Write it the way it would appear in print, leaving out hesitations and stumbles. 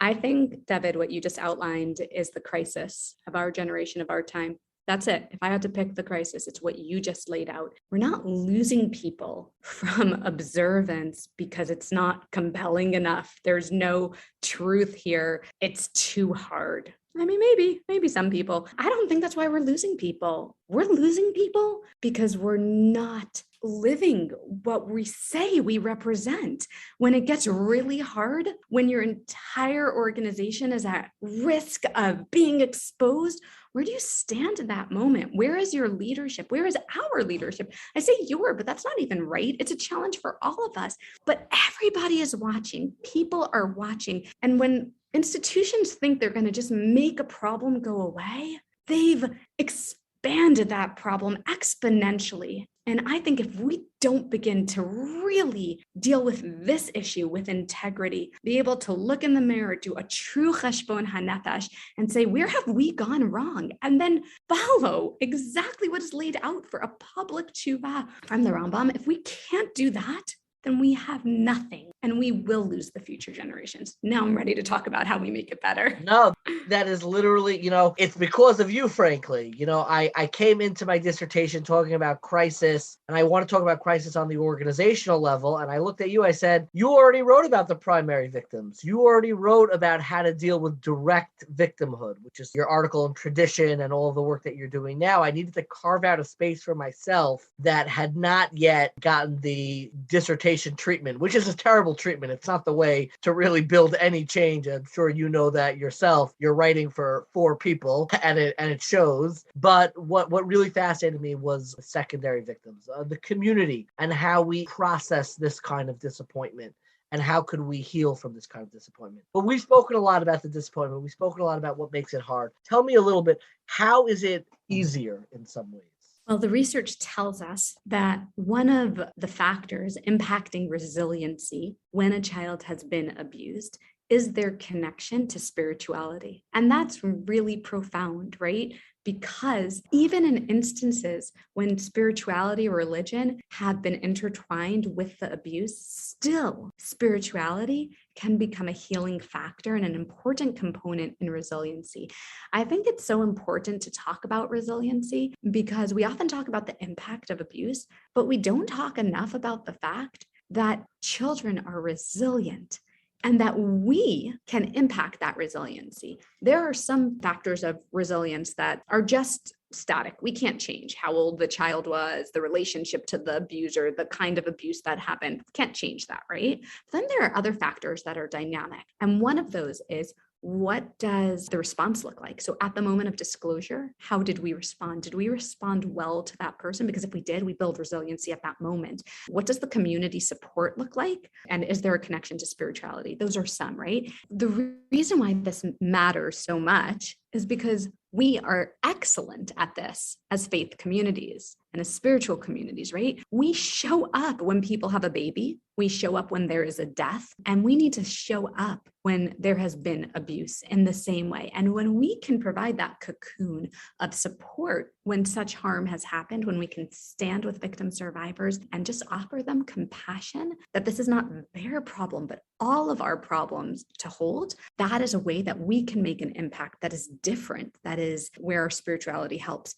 I think, David, what you just outlined is the crisis of our generation, of our time. That's it. If I had to pick the crisis, it's what you just laid out. We're not losing people from observance because it's not compelling enough. There's no truth here. It's too hard. I mean, maybe some people. I don't think that's why we're losing people. We're losing people because we're not living what we say we represent. When it gets really hard, when your entire organization is at risk of being exposed, where do you stand in that moment? Where is your leadership? Where is our leadership? I say your, but that's not even right. It's a challenge for all of us. But everybody is watching. People are watching. And when institutions think they're going to just make a problem go away, they've expanded that problem exponentially. And I think if we don't begin to really deal with this issue with integrity, be able to look in the mirror, do a true cheshbon hanefesh, and say, where have we gone wrong? And then follow exactly what is laid out for a public tshuva from the Rambam. If we can't do that, then we have nothing and we will lose the future generations. Now I'm ready to talk about how we make it better. No, that is literally, it's because of you, frankly. I came into my dissertation talking about crisis, and I want to talk about crisis on the organizational level. And I looked at you, I said, you already wrote about the primary victims. You already wrote about how to deal with direct victimhood, which is your article in Tradition and all of the work that you're doing now. I needed to carve out a space for myself that had not yet gotten the dissertation treatment, which is a terrible treatment. It's not the way to really build any change. I'm sure you know that yourself. You're writing for 4 people, and it shows. But what really fascinated me was secondary victims, the community, and how we process this kind of disappointment. And how could we heal from this kind of disappointment? But we've spoken a lot about the disappointment. We've spoken a lot about what makes it hard. Tell me a little bit, how is it easier in some ways? Well, the research tells us that one of the factors impacting resiliency when a child has been abused is their connection to spirituality. And that's really profound, right? Because even in instances when spirituality or religion have been intertwined with the abuse, still spirituality can become a healing factor and an important component in resiliency. I think it's so important to talk about resiliency because we often talk about the impact of abuse, but we don't talk enough about the fact that children are resilient and that we can impact that resiliency. There are some factors of resilience that are just static. We can't change how old the child was, the relationship to the abuser, the kind of abuse that happened. Can't change that, right? But then there are other factors that are dynamic. And one of those is, what does the response look like? So at the moment of disclosure, how did we respond? Did we respond well to that person? Because if we did, we build resiliency at that moment. What does the community support look like? And is there a connection to spirituality? Those are some, right? The reason why this matters so much is because we are excellent at this as faith communities and as spiritual communities, right? We show up when people have a baby. We show up when there is a death, and we need to show up when there has been abuse in the same way. And when we can provide that cocoon of support when such harm has happened, when we can stand with victim survivors and just offer them compassion that this is not their problem, but all of our problems to hold, that is a way that we can make an impact that is different. That is where our spirituality helps.